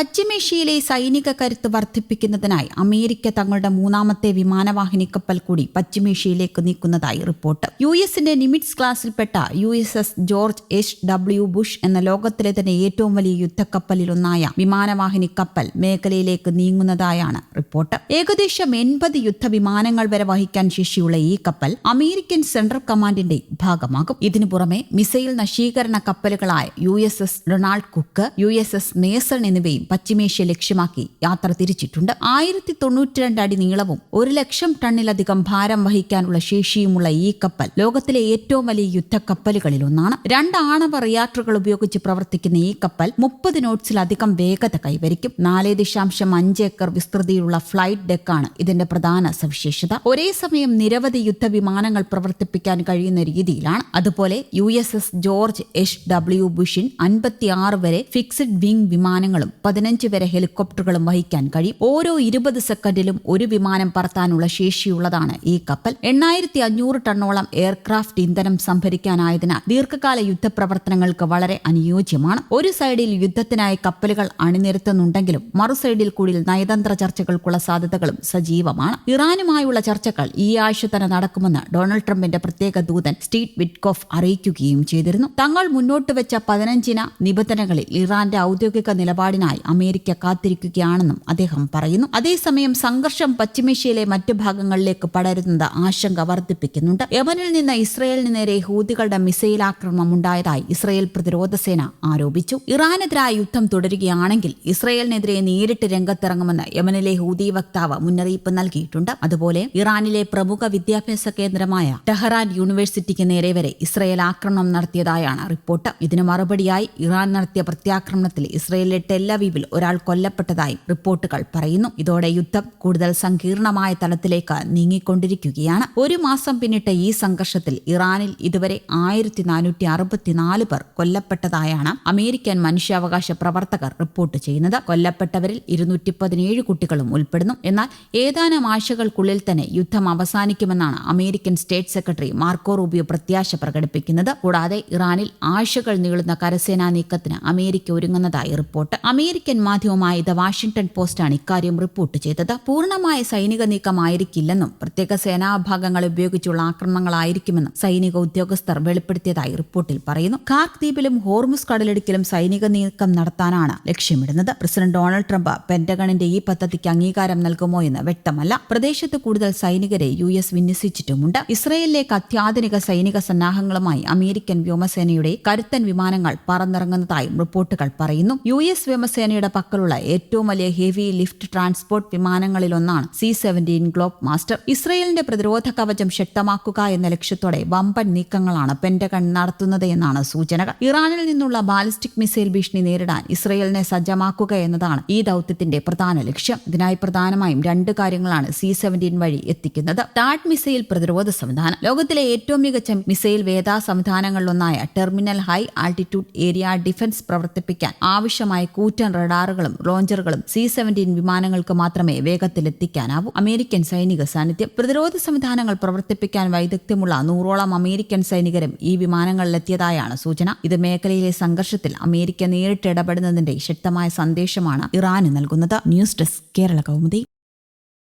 പശ്ചിമേഷ്യയിലെ സൈനിക കരുത്ത് വർദ്ധിപ്പിക്കുന്നതിനായി അമേരിക്ക തങ്ങളുടെ മൂന്നാമത്തെ വിമാനവാഹിനി കപ്പൽ കൂടി പശ്ചിമേഷ്യയിലേക്ക് നീക്കുന്നതായി റിപ്പോർട്ട്. യുഎസിന്റെ നിമിറ്റ്സ് ക്ലാസിൽപ്പെട്ട USS ജോർജ് H.W. ബുഷ് എന്ന ലോകത്തിലെ തന്നെ ഏറ്റവും വലിയ യുദ്ധക്കപ്പലിലൊന്നായ വിമാനവാഹിനി കപ്പൽ മേഖലയിലേക്ക് നീങ്ങുന്നതായാണ് റിപ്പോർട്ട്. ഏകദേശം 80 യുദ്ധവിമാനങ്ങൾ വരെ വഹിക്കാൻ ശേഷിയുള്ള ഈ കപ്പൽ അമേരിക്കൻ സെൻട്രൽ കമാൻഡിന്റെ ഭാഗമാകും. ഇതിനു പുറമെ മിസൈൽ നശീകരണ കപ്പലുകളായ USS Ronald Cook, USS Mason എന്നിവയും പശ്ചിമേഷ്യ ലക്ഷ്യമാക്കി യാത്ര തിരിച്ചിട്ടുണ്ട്. 1092 അടി നീളവും 100,000 ടണ്ണിലധികം ഭാരം വഹിക്കാനുള്ള ശേഷിയുമുള്ള ഈ കപ്പൽ ലോകത്തിലെ ഏറ്റവും വലിയ യുദ്ധക്കപ്പലുകളിലൊന്നാണ്. 2 ആണവ റിയാക്ടറുകൾ ഉപയോഗിച്ച് പ്രവർത്തിക്കുന്ന ഈ കപ്പൽ 30 നോട്ട്സിലധികം വേഗത കൈവരിക്കും. 4.5 ഏക്കർ വിസ്തൃതിയുള്ള ഫ്ലൈറ്റ് ഡെക്കാണ് ഇതിന്റെ പ്രധാന സവിശേഷത. ഒരേ സമയം നിരവധി യുദ്ധവിമാനങ്ങൾ പ്രവർത്തിപ്പിക്കാൻ കഴിയുന്ന രീതിയിലാണ്. അതുപോലെ USS ജോർജ് H.W. ബുഷിൻ 56 വരെ ഫിക്സഡ് വിംഗ് വിമാനങ്ങളും 15 വരെ ഹെലികോപ്റ്ററുകളും വഹിക്കാൻ കഴിയും. ഓരോ 20 സെക്കൻഡിലും ഒരു വിമാനം പറത്താനുള്ള ശേഷിയുള്ളതാണ് ഈ കപ്പൽ. 8500 ടണ്ണോളം എയർക്രാഫ്റ്റ് ഇന്ധനം സംഭരിക്കാനായതിനാൽ ദീർഘകാല യുദ്ധപ്രവർത്തനങ്ങൾക്ക് വളരെ അനുയോജ്യമാണ്. ഒരു സൈഡിൽ യുദ്ധത്തിനായി കപ്പലുകൾ അണിനിരത്തുന്നുണ്ടെങ്കിലും മറു സൈഡിൽ കൂടി നയതന്ത്ര ചർച്ചകൾക്കുള്ള സാധ്യതകളും സജീവമാണ്. ഇറാനുമായുള്ള ചർച്ചകൾ ഈ ആഴ്ച തന്നെ നടക്കുമെന്ന് ഡൊണാൾഡ് ട്രംപിന്റെ പ്രത്യേക ദൂതൻ സ്റ്റീവ് വിറ്റ്കോഫ് അറിയിക്കുകയും ചെയ്തിരുന്നു. തങ്ങൾ മുന്നോട്ട് വെച്ച 15 നിബന്ധനകളിൽ ഇറാന്റെ ഔദ്യോഗിക നിലപാടിനായി അമേരിക്ക കാത്തിരിക്കുകയാണെന്നും അദ്ദേഹം പറയുന്നു. അതേസമയം സംഘർഷം പശ്ചിമേഷ്യയിലെ മറ്റു ഭാഗങ്ങളിലേക്ക് പടരുന്നത് ആശങ്ക വർദ്ധിപ്പിക്കുന്നുണ്ട്. യമനിൽ നിന്ന് ഇസ്രയേലിന് നേരെ ഹൂതികളുടെ മിസൈൽ ആക്രമണം ഉണ്ടായതായി ഇസ്രയേൽ പ്രതിരോധ സേന ആരോപിച്ചു. ഇറാനെതിരായ യുദ്ധം തുടരുകയാണെങ്കിൽ ഇസ്രയേലിനെതിരെ നേരിട്ട് രംഗത്തിറങ്ങുമെന്ന് യമനിലെ ഹൂതി വക്താവ് മുന്നറിയിപ്പ് നൽകിയിട്ടുണ്ട്. അതുപോലെ ഇറാനിലെ പ്രമുഖ വിദ്യാഭ്യാസ കേന്ദ്രമായ ടെഹ്റാൻ യൂണിവേഴ്സിറ്റിക്ക് നേരെ വരെ ഇസ്രയേൽ ആക്രമണം നടത്തിയതായാണ് റിപ്പോർട്ട്. ഇതിന് മറുപടിയായി ഇറാൻ നടത്തിയ പ്രത്യാക്രമണത്തിൽ ഇസ്രയേലിലെ ടെല്ലവീവിൽ ഒരാൾ കൊല്ലപ്പെട്ടതായി റിപ്പോർട്ടുകൾ പറയുന്നു. ഇതോടെ യുദ്ധം കൂടുതൽ സങ്കീർണമായ തലത്തിലേക്ക് നീങ്ങിക്കൊണ്ടിരിക്കുകയാണ്. ഒരു മാസം പിന്നിട്ട ഈ സംഘർഷത്തിൽ ഇറാനിൽ ഇതുവരെ 1464 പേർ കൊല്ലപ്പെട്ടതായാണ് അമേരിക്കൻ മനുഷ്യാവകാശ പ്രവർത്തകർ റിപ്പോർട്ട് ചെയ്യുന്നത്. കൊല്ലപ്പെട്ടവരിൽ 217 കുട്ടികളും ഉൾപ്പെടുന്നു. എന്നാൽ ഏതാനും ആഴ്ചകൾക്കുള്ളിൽ തന്നെ യുദ്ധം അവസാനിക്കുമെന്നാണ് American state secretary Marco Rubio പ്രത്യാശ പ്രകടിപ്പിക്കുന്നത്. കൂടാതെ ഇറാനിൽ ആഴ്ചകൾ നീളുന്ന കരസേനാ നീക്കത്തിന് അമേരിക്ക ഒരുങ്ങുന്നതായി റിപ്പോർട്ട്. അമേരിക്കൻ മാധ്യമമായ ദ വാഷിംഗ്ടൺ പോസ്റ്റാണ് ഇക്കാര്യം റിപ്പോർട്ട് ചെയ്തത്. പൂർണ്ണമായ സൈനിക നീക്കമായിരിക്കില്ലെന്നും പ്രത്യേക സേനാ വിഭാഗങ്ങൾ ഉപയോഗിച്ചുള്ള ആക്രമണങ്ങളായിരിക്കുമെന്നും സൈനിക ഉദ്യോഗസ്ഥർ വെളിപ്പെടുത്തിയതായി റിപ്പോർട്ടിൽ പറയുന്നു. കാർക്ക് ദ്വീപിലും ഹോർമുസ് കടലിടുക്കിലും സൈനിക നീക്കം നടത്താനാണ് ലക്ഷ്യമിടുന്നത്. പ്രസിഡന്റ് ഡൊണാൾഡ് ട്രംപ് പെന്റഗണിന്റെ ഈ പദ്ധതിക്ക് അംഗീകാരം നൽകുമോ എന്ന് വ്യക്തമല്ല. പ്രദേശത്ത് കൂടുതൽ സൈനികരെ US വിന്യസിച്ചിട്ടുമുണ്ട്. ഇസ്രയേലിലേക്ക് അത്യാധുനിക സൈനിക സന്നാഹങ്ങളുമായി അമേരിക്കൻ വ്യോമസേനയുടെ കരുത്തൻ വിമാനങ്ങൾ പറന്നിറങ്ങുന്നതായും റിപ്പോർട്ടുകൾ പറയുന്നു. US വ്യോമസേനയുടെ പക്കലുള്ള ഏറ്റവും വലിയ ഹെവി ലിഫ്റ്റ് ട്രാൻസ്പോർട്ട് വിമാനങ്ങളിലൊന്നാണ് C-17 ഗ്ലോബ് മാസ്റ്റർ. ഇസ്രയേലിന്റെ പ്രതിരോധ കവചം ശക്തമാക്കുക എന്ന ലക്ഷ്യത്തോടെ വമ്പൻ നീക്കങ്ങളാണ് പെന്റഗൺ നടത്തുന്നത് എന്നാണ് സൂചനകൾ. ഇറാനിൽ നിന്നുള്ള ബാലിസ്റ്റിക് മിസൈൽ ഭീഷണി നേരിടാൻ ഇസ്രയേലിനെ സജ്ജമാക്കുക എന്നതാണ് ഈ ദൌത്യത്തിന്റെ പ്രധാന ലക്ഷ്യം. ഇതിനായി പ്രധാനമായും 2 കാര്യങ്ങളാണ് C-17 വഴി എത്തിക്കുന്നത്. ടാഡ് മിസൈൽ പ്രതിരോധ സംവിധാനം. ലോകത്തിലെ ഏറ്റവും മികച്ച മിസൈൽ വേദ സംവിധാനങ്ങളിലൊന്നായ terminal high altitude area defence പ്രവർത്തിപ്പിക്കാൻ ആവശ്യമായ കൂറ്റൻ റഡാറുകളും ലോഞ്ചറുകളും C-17 വിമാനങ്ങൾക്ക് മാത്രമേ വേഗത്തിലെത്തിക്കാനാവൂ. അമേരിക്കൻ സൈനിക സാന്നിധ്യം. പ്രതിരോധ സംവിധാനങ്ങൾ പ്രവർത്തിപ്പിക്കാൻ വൈദഗ്ധ്യമുള്ള 100ഓളം അമേരിക്കൻ സൈനികരും ഈ വിമാനങ്ങളിലെത്തിയതായാണ് സൂചന. ഇത് മേഖലയിലെ സംഘർഷത്തിൽ അമേരിക്ക നേരിട്ട് ഇടപെടുന്നതിന്റെ ശക്തമായ സന്ദേശമാണ് ഇറാന് നൽകുന്നത്. News desk Kerala Kaumudi.